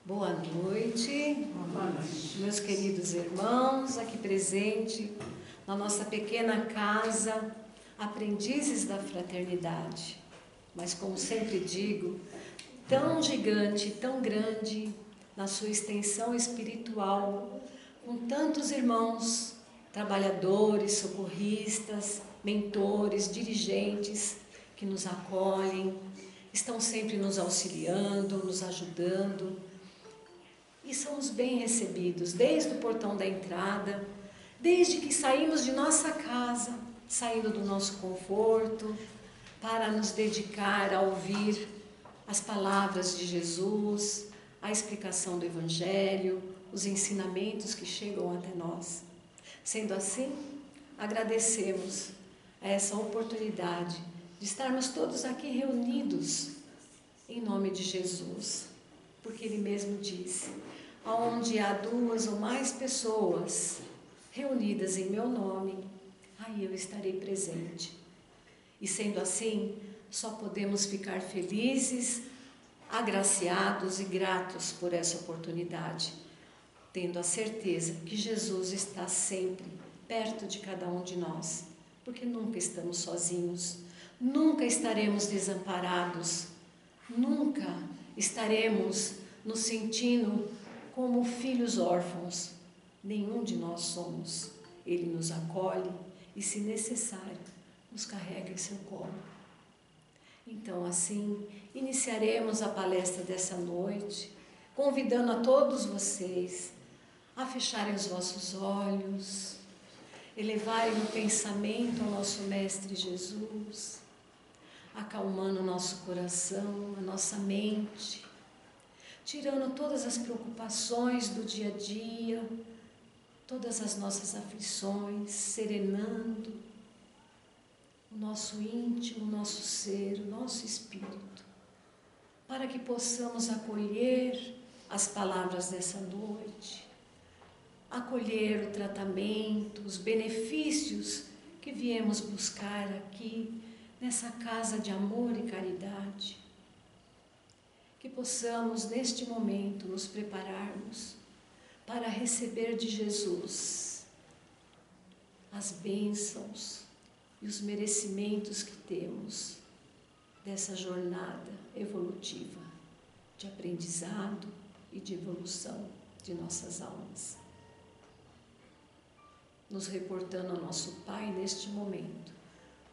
Boa noite, meus queridos irmãos aqui presentes na nossa pequena casa, aprendizes da fraternidade. Mas como sempre digo, tão gigante, tão grande na sua extensão espiritual, com tantos irmãos, trabalhadores, socorristas, mentores, dirigentes que nos acolhem, estão sempre nos auxiliando, nos ajudando. E somos bem recebidos desde o portão da entrada, desde que saímos de nossa casa, saindo do nosso conforto, para nos dedicar a ouvir as palavras de Jesus, a explicação do Evangelho, os ensinamentos que chegam até nós. Sendo assim, agradecemos a essa oportunidade de estarmos todos aqui reunidos em nome de Jesus, porque Ele mesmo disse: aonde há 2 ou mais pessoas reunidas em meu nome, aí eu estarei presente. E sendo assim, só podemos ficar felizes, agraciados e gratos por essa oportunidade, tendo a certeza que Jesus está sempre perto de cada um de nós, porque nunca estamos sozinhos, nunca estaremos desamparados, nunca estaremos nos sentindo como filhos órfãos. Nenhum de nós somos. Ele nos acolhe e, se necessário, nos carrega em seu colo. Então, assim, iniciaremos a palestra dessa noite, convidando a todos vocês a fecharem os vossos olhos, elevarem o pensamento ao nosso Mestre Jesus, acalmando o nosso coração, a nossa mente, tirando todas as preocupações do dia a dia, todas as nossas aflições, serenando o nosso íntimo, o nosso ser, o nosso espírito, para que possamos acolher as palavras dessa noite, acolher o tratamento, os benefícios que viemos buscar aqui, nessa casa de amor e caridade. Que possamos, neste momento, nos prepararmos para receber de Jesus as bênçãos e os merecimentos que temos dessa jornada evolutiva, de aprendizado e de evolução de nossas almas. Nos reportando ao nosso Pai neste momento,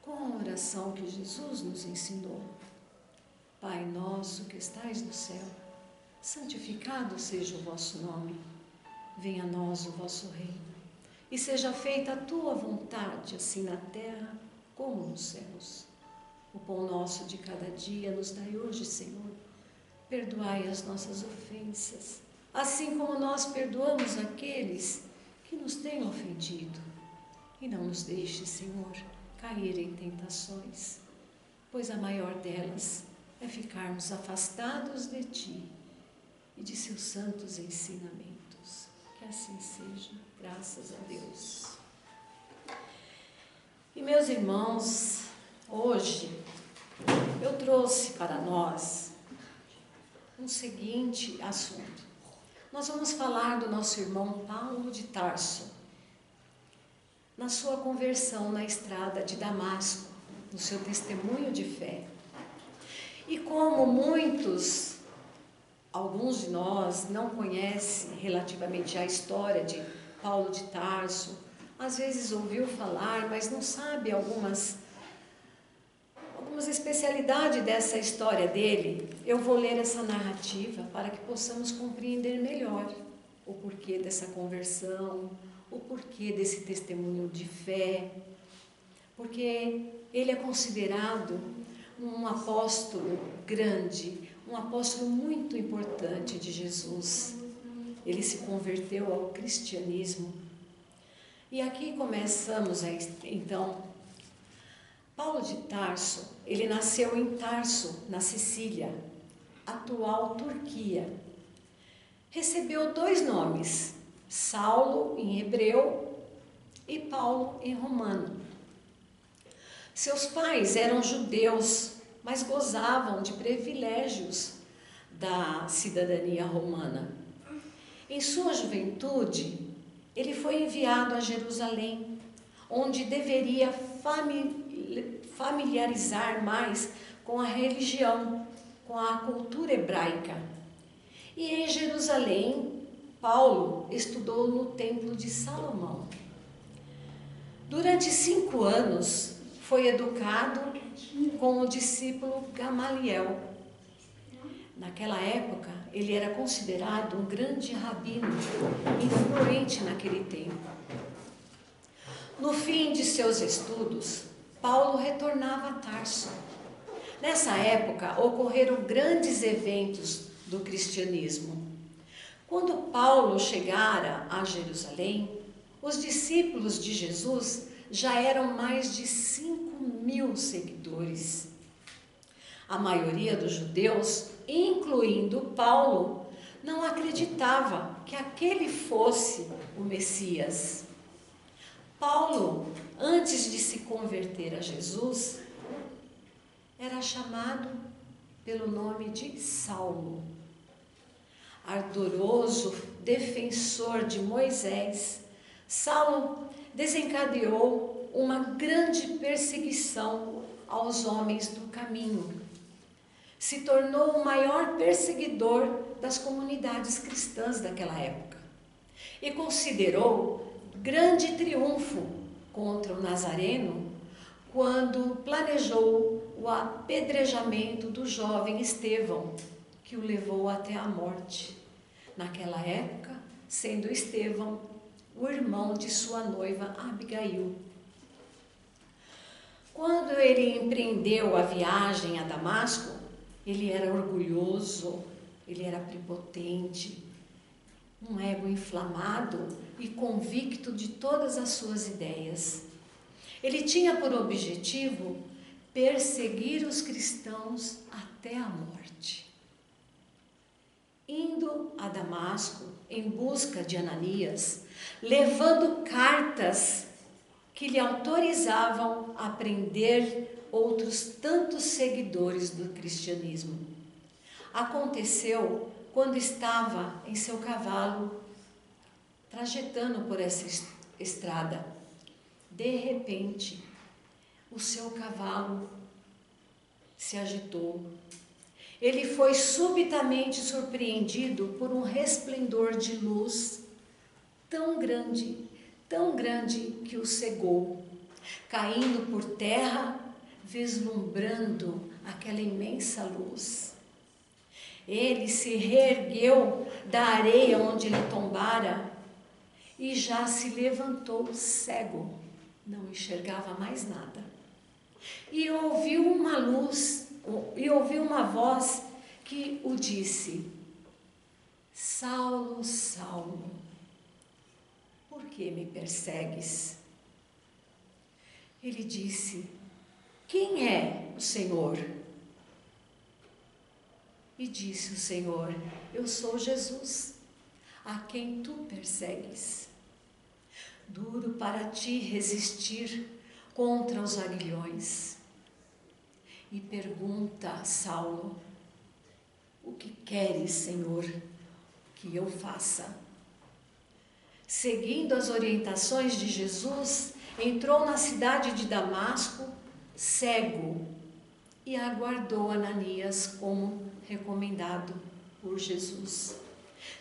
com a oração que Jesus nos ensinou. Pai nosso que estais no céu, santificado seja o vosso nome. Venha a nós o vosso reino, e seja feita a tua vontade, assim na terra como nos céus. O pão nosso de cada dia nos dai hoje, Senhor. Perdoai as nossas ofensas, assim como nós perdoamos aqueles que nos têm ofendido. E não nos deixe, Senhor, cair em tentações, pois a maior delas é ficarmos afastados de Ti e de Seus santos ensinamentos. Que assim seja, graças a Deus. E meus irmãos, hoje eu trouxe para nós um seguinte assunto. Nós vamos falar do nosso irmão Paulo de Tarso, na sua conversão na estrada de Damasco, no seu testemunho de fé. E como alguns de nós não conhecem relativamente a história de Paulo de Tarso, às vezes ouviu falar, mas não sabe algumas especialidades dessa história dele, eu vou ler essa narrativa para que possamos compreender melhor o porquê dessa conversão, o porquê desse testemunho de fé, porque ele é considerado um apóstolo grande, um apóstolo muito importante de Jesus. Ele se converteu ao cristianismo. E aqui começamos, então. Paulo de Tarso, ele nasceu em Tarso, na Sicília, atual Turquia. Recebeu 2 nomes, Saulo em hebreu e Paulo em romano. Seus pais eram judeus, mas gozavam de privilégios da cidadania romana. Em sua juventude, ele foi enviado a Jerusalém, onde deveria familiarizar mais com a religião, com a cultura hebraica. E em Jerusalém, Paulo estudou no Templo de Salomão. Durante 5 anos, foi educado com o discípulo Gamaliel. Naquela época, ele era considerado um grande rabino, influente naquele tempo. No fim de seus estudos, Paulo retornava a Tarso. Nessa época, ocorreram grandes eventos do cristianismo. Quando Paulo chegara a Jerusalém, os discípulos de Jesus já eram mais de 5.000 seguidores. A maioria dos judeus, incluindo Paulo, não acreditava que aquele fosse o Messias. Paulo, antes de se converter a Jesus, era chamado pelo nome de Saulo. Ardoroso defensor de Moisés, Saulo desencadeou uma grande perseguição aos homens do caminho. Se tornou o maior perseguidor das comunidades cristãs daquela época e considerou grande triunfo contra o Nazareno quando planejou o apedrejamento do jovem Estevão, que o levou até a morte. Naquela época, sendo Estevão o irmão de sua noiva Abigail. Quando ele empreendeu a viagem a Damasco, ele era orgulhoso, ele era prepotente, um ego inflamado e convicto de todas as suas ideias. Ele tinha por objetivo perseguir os cristãos até a morte. Indo a Damasco em busca de Ananias, levando cartas que lhe autorizavam a prender outros tantos seguidores do cristianismo. Aconteceu quando estava em seu cavalo, trajetando por essa estrada. De repente, o seu cavalo se agitou. Ele foi subitamente surpreendido por um resplendor de luz tão grande que o cegou, caindo por terra, vislumbrando aquela imensa luz. Ele se reergueu da areia onde ele tombara e já se levantou cego, não enxergava mais nada. E ouviu uma voz que o disse: Saulo, Saulo, por que me persegues? Ele disse: quem é o Senhor? E disse o Senhor: eu sou Jesus, a quem tu persegues. Duro para ti resistir contra os aguilhões. E pergunta a Saulo: o que queres, Senhor, que eu faça? Seguindo as orientações de Jesus, entrou na cidade de Damasco, cego, e aguardou Ananias como recomendado por Jesus.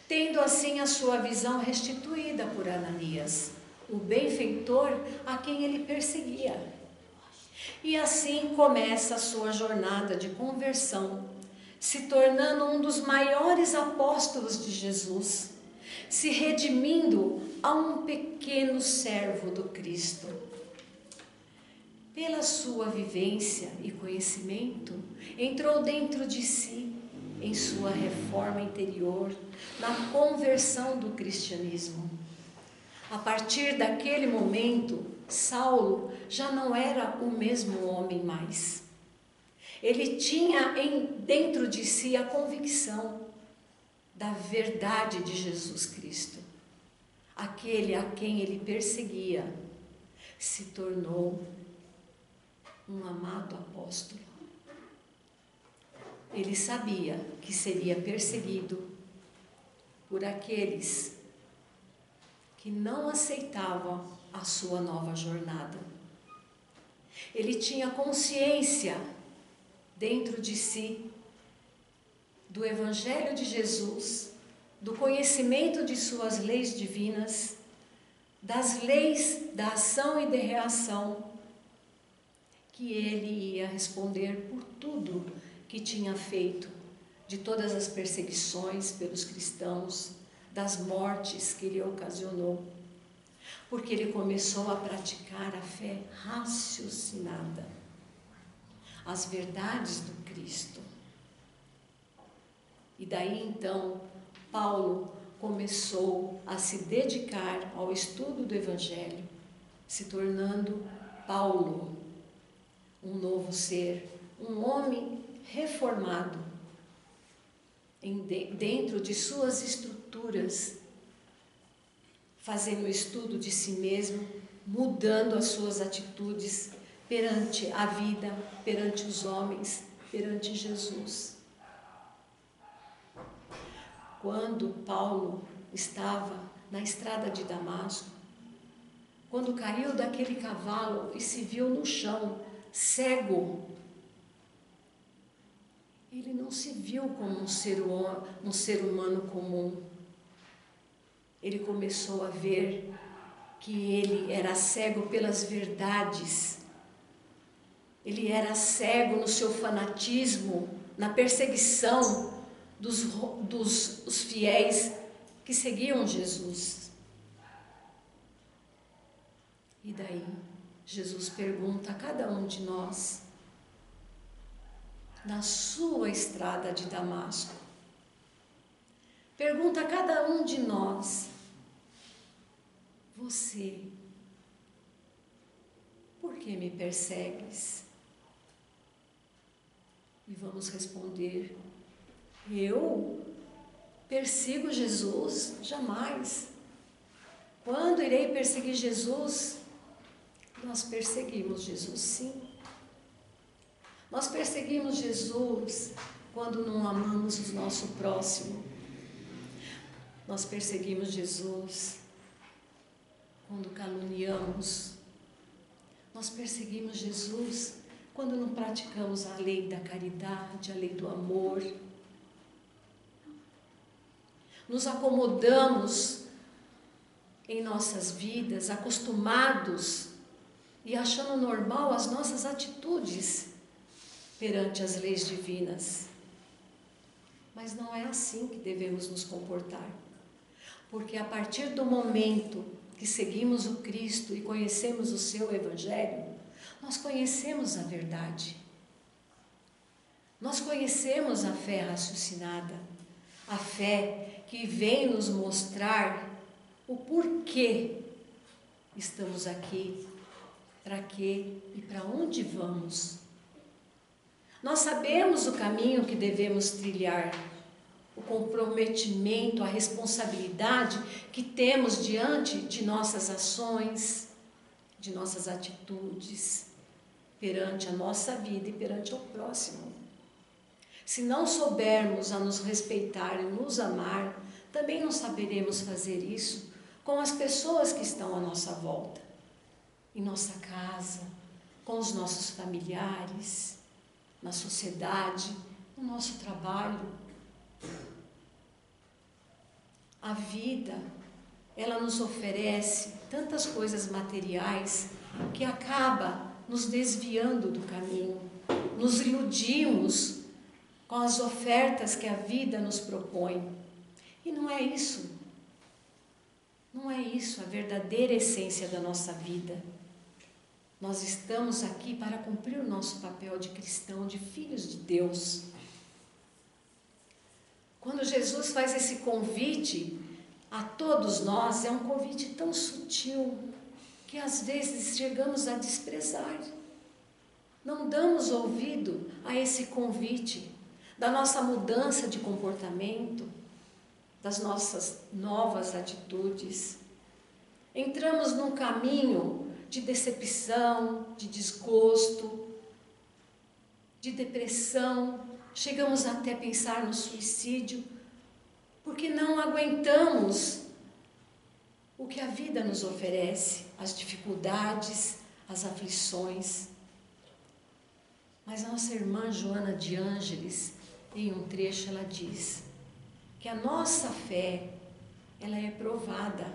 Tendo assim a sua visão restituída por Ananias, o benfeitor a quem ele perseguia. E assim começa a sua jornada de conversão, se tornando um dos maiores apóstolos de Jesus, se redimindo a um pequeno servo do Cristo. Pela sua vivência e conhecimento, entrou dentro de si, em sua reforma interior, na conversão do cristianismo. A partir daquele momento, Saulo já não era o mesmo homem mais. Ele tinha dentro de si a convicção da verdade de Jesus Cristo. Aquele a quem ele perseguia se tornou um amado apóstolo. Ele sabia que seria perseguido por aqueles que não aceitavam a sua nova jornada. Ele tinha consciência dentro de si do Evangelho de Jesus, do conhecimento de suas leis divinas, das leis da ação e da reação, que ele ia responder por tudo que tinha feito, de todas as perseguições pelos cristãos, das mortes que ele ocasionou, porque ele começou a praticar a fé raciocinada, as verdades do Cristo. E daí então, Paulo começou a se dedicar ao estudo do Evangelho, se tornando Paulo, um novo ser, um homem reformado, dentro de suas estruturas, fazendo o estudo de si mesmo, mudando as suas atitudes perante a vida, perante os homens, perante Jesus. Quando Paulo estava na estrada de Damasco, quando caiu daquele cavalo e se viu no chão, cego, ele não se viu como um ser humano comum. Ele começou a ver que ele era cego pelas verdades. Ele era cego no seu fanatismo, na perseguição dos fiéis que seguiam Jesus. E daí, Jesus pergunta a cada um de nós, na sua estrada de Damasco, pergunta a cada um de nós, você, por que me persegues? E vamos responder, eu persigo Jesus? Jamais. Quando irei perseguir Jesus? Nós perseguimos Jesus, sim. Nós perseguimos Jesus quando não amamos o nosso próximo. Nós perseguimos Jesus quando caluniamos. Nós perseguimos Jesus quando não praticamos a lei da caridade, a lei do amor. Nos acomodamos em nossas vidas, acostumados e achando normal as nossas atitudes perante as leis divinas. Mas não é assim que devemos nos comportar. Porque a partir do momento que seguimos o Cristo e conhecemos o seu Evangelho, nós conhecemos a verdade. Nós conhecemos a fé raciocinada, a fé que vem nos mostrar o porquê estamos aqui, para quê e para onde vamos. Nós sabemos o caminho que devemos trilhar, o comprometimento, a responsabilidade que temos diante de nossas ações, de nossas atitudes, perante a nossa vida e perante o próximo. Se não soubermos a nos respeitar e nos amar, também não saberemos fazer isso com as pessoas que estão à nossa volta, em nossa casa, com os nossos familiares, na sociedade, no nosso trabalho. A vida, ela nos oferece tantas coisas materiais que acaba nos desviando do caminho. Nos iludimos com as ofertas que a vida nos propõe. E não é isso. Não é isso a verdadeira essência da nossa vida. Nós estamos aqui para cumprir o nosso papel de cristão, de filhos de Deus. Quando Jesus faz esse convite a todos nós, é um convite tão sutil que às vezes chegamos a desprezar. Não damos ouvido a esse convite da nossa mudança de comportamento, das nossas novas atitudes. Entramos num caminho de decepção, de desgosto, de depressão, chegamos até a pensar no suicídio, porque não aguentamos o que a vida nos oferece, as dificuldades, as aflições. Mas a nossa irmã Joana de Ângeles, em um trecho, ela diz que a nossa fé, ela é provada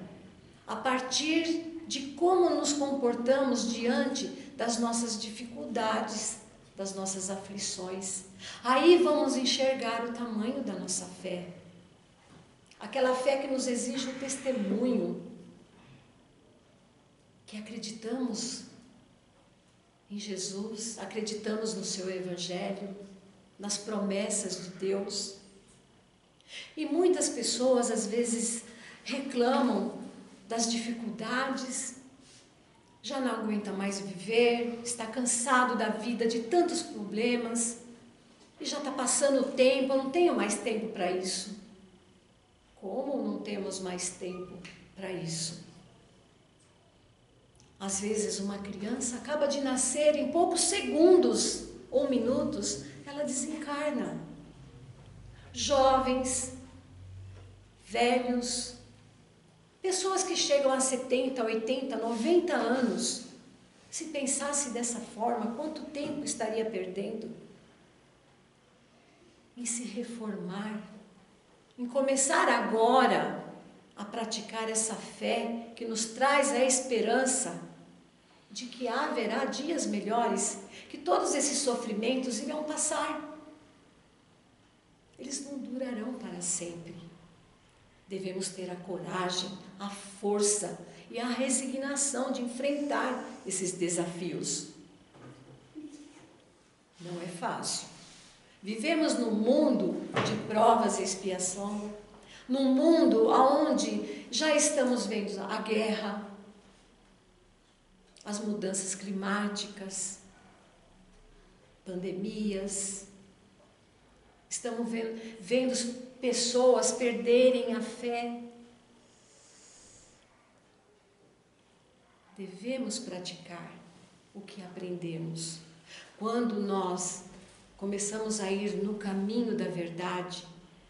a partir de como nos comportamos diante das nossas dificuldades, das nossas aflições. Aí vamos enxergar o tamanho da nossa fé. Aquela fé que nos exige um testemunho, que acreditamos em Jesus, acreditamos no seu Evangelho, nas promessas de Deus. E muitas pessoas às vezes reclamam das dificuldades, já não aguenta mais viver, está cansado da vida, de tantos problemas, e já está passando o tempo, eu não tenho mais tempo para isso. Como não temos mais tempo para isso? Às vezes uma criança acaba de nascer, em poucos segundos ou minutos, ela desencarna. Jovens, velhos, pessoas que chegam a 70, 80, 90 anos, se pensasse dessa forma, quanto tempo estaria perdendo em se reformar, em começar agora a praticar essa fé que nos traz a esperança de que haverá dias melhores, que todos esses sofrimentos irão passar. Eles não durarão para sempre. Devemos ter a coragem, a força e a resignação de enfrentar esses desafios. Não é fácil. Vivemos num mundo de provas e expiação, num mundo onde já estamos vendo a guerra, as mudanças climáticas, pandemias. Estamos vendo pessoas perderem a fé. Devemos praticar o que aprendemos. Quando nós começamos a ir no caminho da verdade,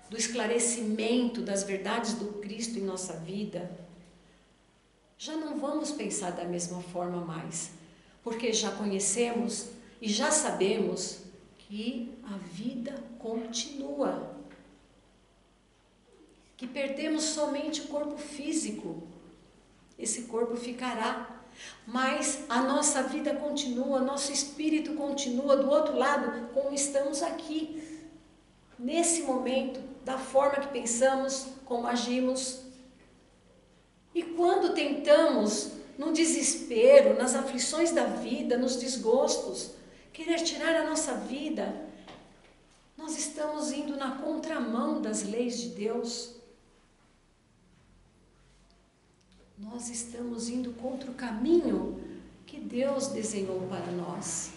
do esclarecimento das verdades do Cristo em nossa vida, já não vamos pensar da mesma forma mais, porque já conhecemos e já sabemos que a vida continua, que perdemos somente o corpo físico, esse corpo ficará, mas a nossa vida continua, nosso espírito continua do outro lado, como estamos aqui, nesse momento, da forma que pensamos, como agimos. E quando tentamos, no desespero, nas aflições da vida, nos desgostos, querer tirar a nossa vida, nós estamos indo na contramão das leis de Deus. Nós estamos indo contra o caminho que Deus desenhou para nós.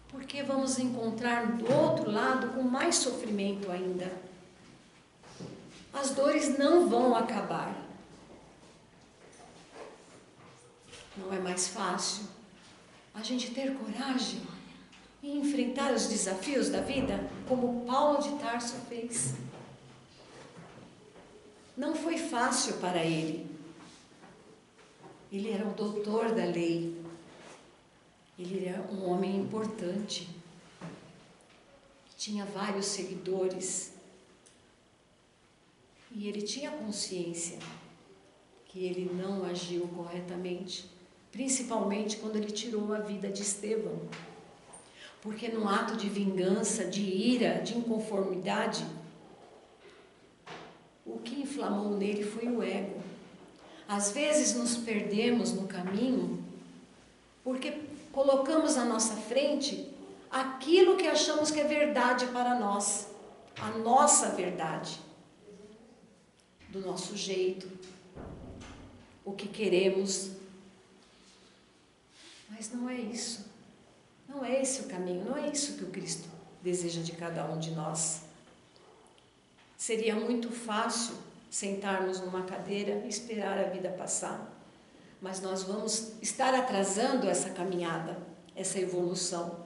Porque vamos encontrar do outro lado com mais sofrimento ainda. As dores não vão acabar. Não é mais fácil a gente ter coragem e enfrentar os desafios da vida, como Paulo de Tarso fez. Não foi fácil para ele. Ele era o doutor da lei. Ele era um homem importante. Tinha vários seguidores. E ele tinha consciência que ele não agiu corretamente, principalmente quando ele tirou a vida de Estevão. Porque num ato de vingança, de ira, de inconformidade, o que inflamou nele foi o ego. Às vezes nos perdemos no caminho porque colocamos à nossa frente aquilo que achamos que é verdade para nós, a nossa verdade, do nosso jeito, o que queremos. Mas não é isso, não é esse o caminho, não é isso que o Cristo deseja de cada um de nós. Seria muito fácil sentarmos numa cadeira e esperar a vida passar, mas nós vamos estar atrasando essa caminhada, essa evolução.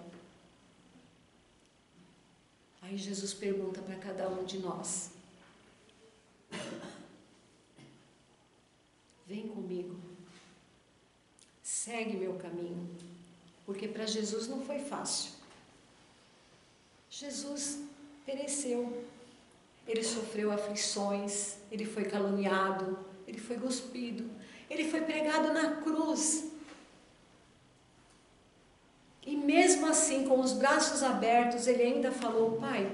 Aí Jesus pergunta para cada um de nós: vem comigo, segue meu caminho, porque para Jesus não foi fácil. Jesus pereceu, ele sofreu aflições, ele foi caluniado, ele foi cuspido, ele foi pregado na cruz. E mesmo assim, com os braços abertos, ele ainda falou: Pai,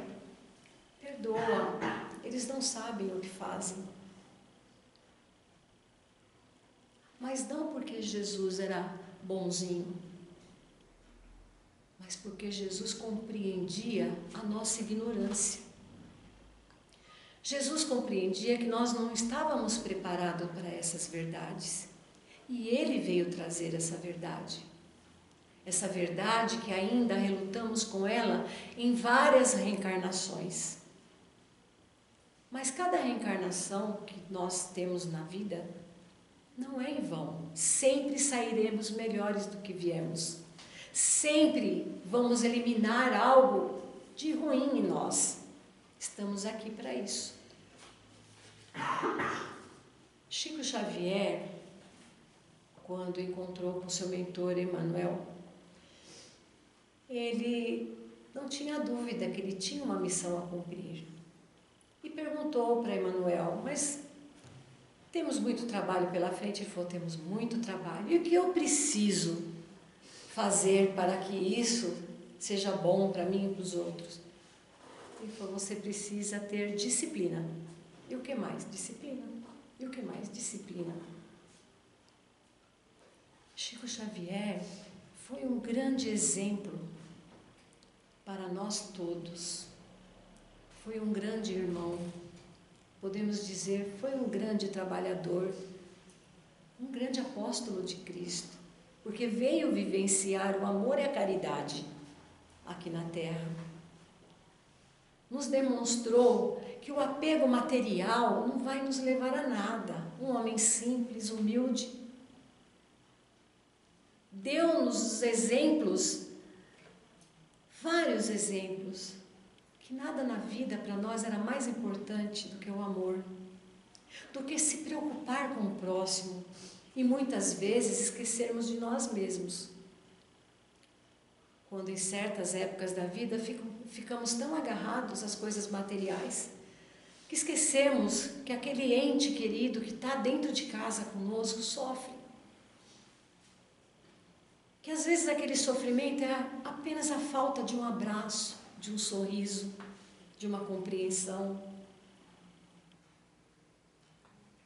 perdoa, eles não sabem o que fazem. Mas não porque Jesus era bonzinho, mas porque Jesus compreendia a nossa ignorância. Jesus compreendia que nós não estávamos preparados para essas verdades. E Ele veio trazer essa verdade. Essa verdade que ainda relutamos com ela em várias reencarnações. Mas cada reencarnação que nós temos na vida não é em vão. Sempre sairemos melhores do que viemos. Sempre vamos eliminar algo de ruim em nós. Estamos aqui para isso. Chico Xavier, quando encontrou com seu mentor Emmanuel, ele não tinha dúvida que ele tinha uma missão a cumprir. E perguntou para Emmanuel: mas temos muito trabalho pela frente? Ele falou: temos muito trabalho. E o que eu preciso fazer para que isso seja bom para mim e para os outros? Ele falou: você precisa ter disciplina. E o que mais? Disciplina. E o que mais? Disciplina. Chico Xavier foi um grande exemplo para nós todos. Foi um grande irmão. Podemos dizer, foi um grande trabalhador, um grande apóstolo de Cristo, porque veio vivenciar o amor e a caridade aqui na Terra. Nos demonstrou que o apego material não vai nos levar a nada. Um homem simples, humilde. Deu-nos os exemplos, vários exemplos, que nada na vida para nós era mais importante do que o amor, do que se preocupar com o próximo e muitas vezes esquecermos de nós mesmos. Quando em certas épocas da vida ficamos tão agarrados às coisas materiais, que esquecemos que aquele ente querido que está dentro de casa conosco sofre. Que às vezes aquele sofrimento é apenas a falta de um abraço, de um sorriso, de uma compreensão.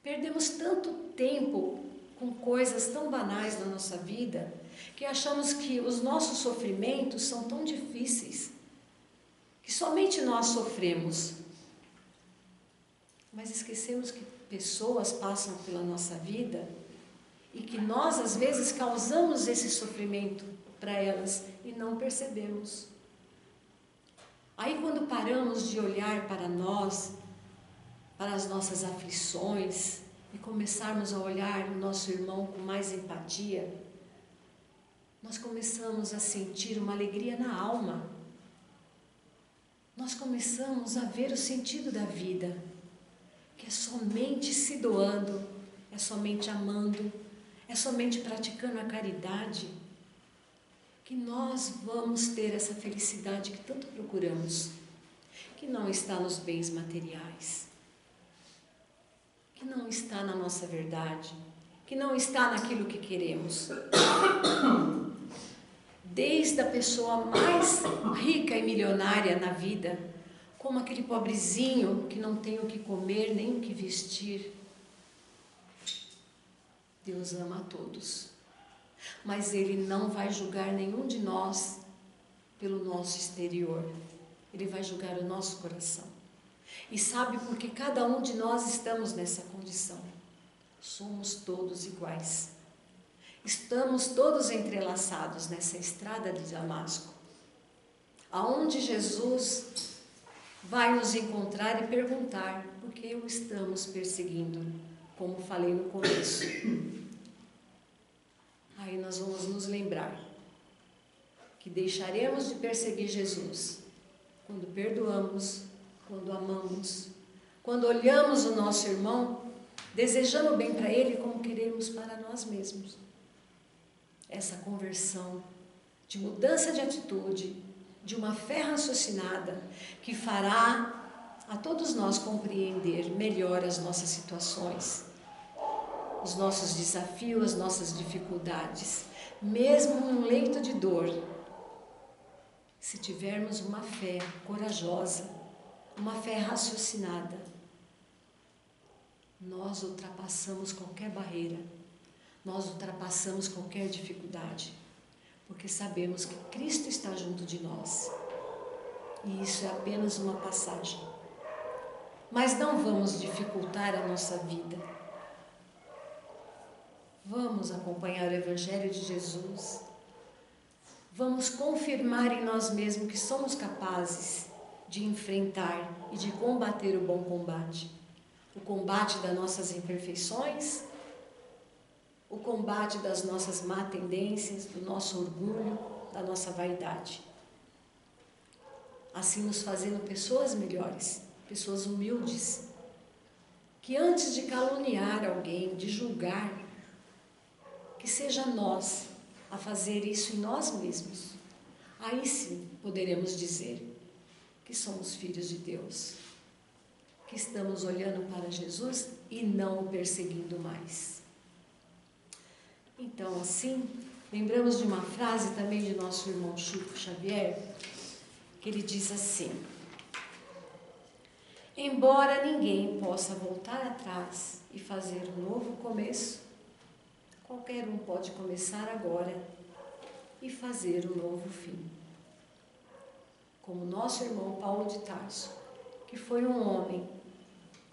Perdemos tanto tempo com coisas tão banais na nossa vida, que achamos que os nossos sofrimentos são tão difíceis, que somente nós sofremos. Mas esquecemos que pessoas passam pela nossa vida e que nós às vezes causamos esse sofrimento para elas e não percebemos. Aí quando paramos de olhar para nós, para as nossas aflições e começarmos a olhar o nosso irmão com mais empatia, nós começamos a sentir uma alegria na alma. Nós começamos a ver o sentido da vida, que é somente se doando, é somente amando, é somente praticando a caridade, que nós vamos ter essa felicidade que tanto procuramos, que não está nos bens materiais, que não está na nossa verdade, que não está naquilo que queremos. Desde a pessoa mais rica e milionária na vida, como aquele pobrezinho que não tem o que comer nem o que vestir. Deus ama a todos, mas Ele não vai julgar nenhum de nós pelo nosso exterior. Ele vai julgar o nosso coração. E sabe por que cada um de nós estamos nessa condição? Somos todos iguais. Estamos todos entrelaçados nessa estrada de Damasco, aonde Jesus vai nos encontrar e perguntar por que o estamos perseguindo, como falei no começo. Aí nós vamos nos lembrar que deixaremos de perseguir Jesus quando perdoamos, quando amamos, quando olhamos o nosso irmão, desejando bem para ele como queremos para nós mesmos. Essa conversão de mudança de atitude, de uma fé raciocinada, que fará a todos nós compreender melhor as nossas situações, os nossos desafios, as nossas dificuldades, mesmo num leito de dor. Se tivermos uma fé corajosa, uma fé raciocinada, nós ultrapassamos qualquer barreira, nós ultrapassamos qualquer dificuldade, porque sabemos que Cristo está junto de nós. E isso é apenas uma passagem. Mas não vamos dificultar a nossa vida. Vamos acompanhar o Evangelho de Jesus. Vamos confirmar em nós mesmos que somos capazes de enfrentar e de combater o bom combate. O combate das nossas imperfeições, o combate das nossas má tendências, do nosso orgulho, da nossa vaidade. Assim nos fazendo pessoas melhores, pessoas humildes, que antes de caluniar alguém, de julgar, que seja nós a fazer isso em nós mesmos. Aí sim poderemos dizer que somos filhos de Deus, que estamos olhando para Jesus e não o perseguindo mais. Então, assim, lembramos de uma frase também de nosso irmão Chico Xavier, que ele diz assim: embora ninguém possa voltar atrás e fazer um novo começo, qualquer um pode começar agora e fazer um novo fim. Como nosso irmão Paulo de Tarso, que foi um homem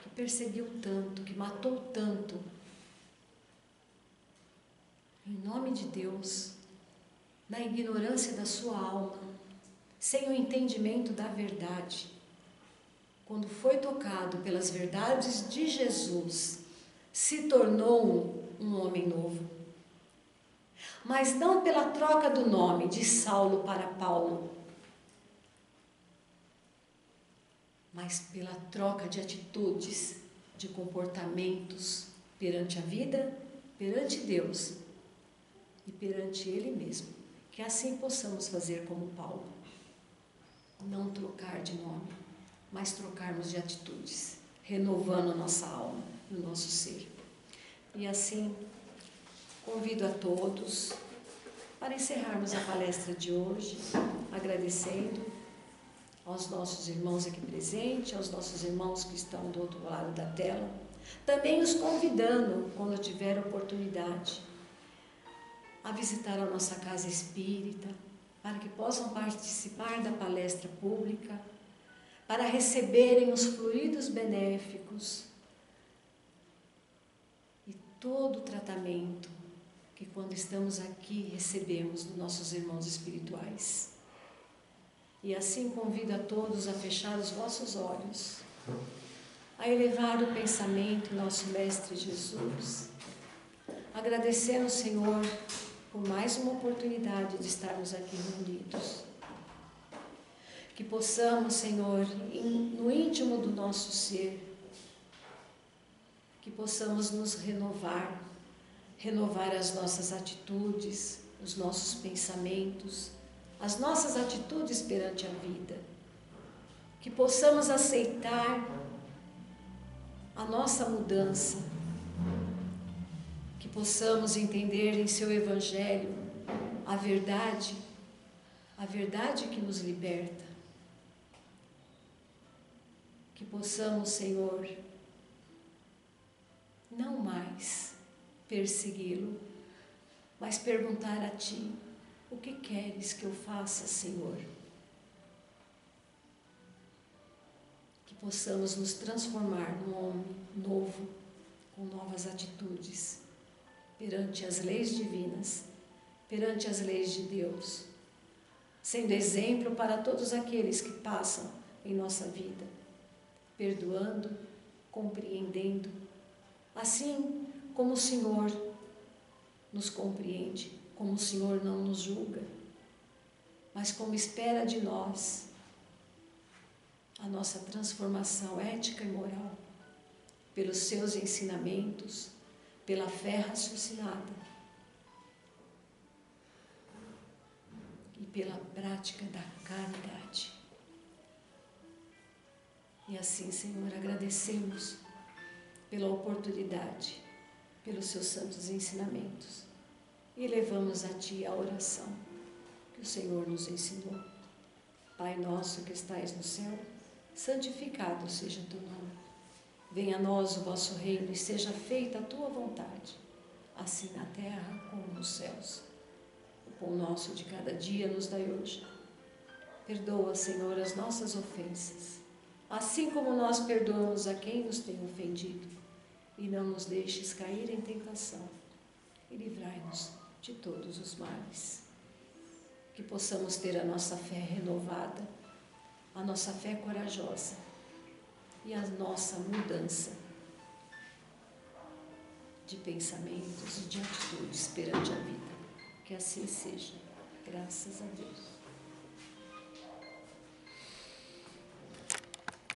que perseguiu tanto, que matou tanto, em nome de Deus, na ignorância da sua alma, sem o entendimento da verdade, quando foi tocado pelas verdades de Jesus, se tornou um homem novo. Mas não pela troca do nome de Saulo para Paulo, mas pela troca de atitudes, de comportamentos perante a vida, perante Deus e perante Ele mesmo. Que assim possamos fazer como Paulo. Não trocar de nome, mas trocarmos de atitudes, renovando a nossa alma e o nosso ser. E assim, convido a todos para encerrarmos a palestra de hoje, agradecendo aos nossos irmãos aqui presentes, aos nossos irmãos que estão do outro lado da tela, também os convidando, quando tiver oportunidade, a visitar a nossa casa espírita, para que possam participar da palestra pública, para receberem os fluidos benéficos e todo o tratamento que quando estamos aqui recebemos dos nossos irmãos espirituais. E assim convido a todos a fechar os vossos olhos, a elevar o pensamento ao nosso Mestre Jesus, agradecendo ao Senhor por mais uma oportunidade de estarmos aqui reunidos. Que possamos, Senhor, no íntimo do nosso ser, que possamos nos renovar as nossas atitudes, os nossos pensamentos, as nossas atitudes perante a vida. Que possamos aceitar a nossa mudança, que possamos entender em seu Evangelho a verdade que nos liberta. Que possamos, Senhor, não mais persegui-lo, mas perguntar a Ti: o que queres que eu faça, Senhor? Que possamos nos transformar num homem novo, com novas atitudes, perante as leis divinas, perante as leis de Deus, sendo exemplo para todos aqueles que passam em nossa vida, perdoando, compreendendo, assim como o Senhor nos compreende, como o Senhor não nos julga, mas como espera de nós a nossa transformação ética e moral, pelos seus ensinamentos, pela fé raciocinada e pela prática da caridade. E assim, Senhor, agradecemos pela oportunidade, pelos seus santos ensinamentos e levamos a Ti a oração que o Senhor nos ensinou. Pai nosso que estais no céu, santificado seja o Teu nome. Venha a nós o vosso reino e seja feita a Tua vontade, assim na terra como nos céus. O pão nosso de cada dia nos dai hoje. Perdoa, Senhor, as nossas ofensas, assim como nós perdoamos a quem nos tem ofendido. E não nos deixes cair em tentação, e livrai-nos de todos os males. Que possamos ter a nossa fé renovada, a nossa fé corajosa e a nossa mudança de pensamentos e de atitudes perante a vida. Que assim seja. Graças a Deus.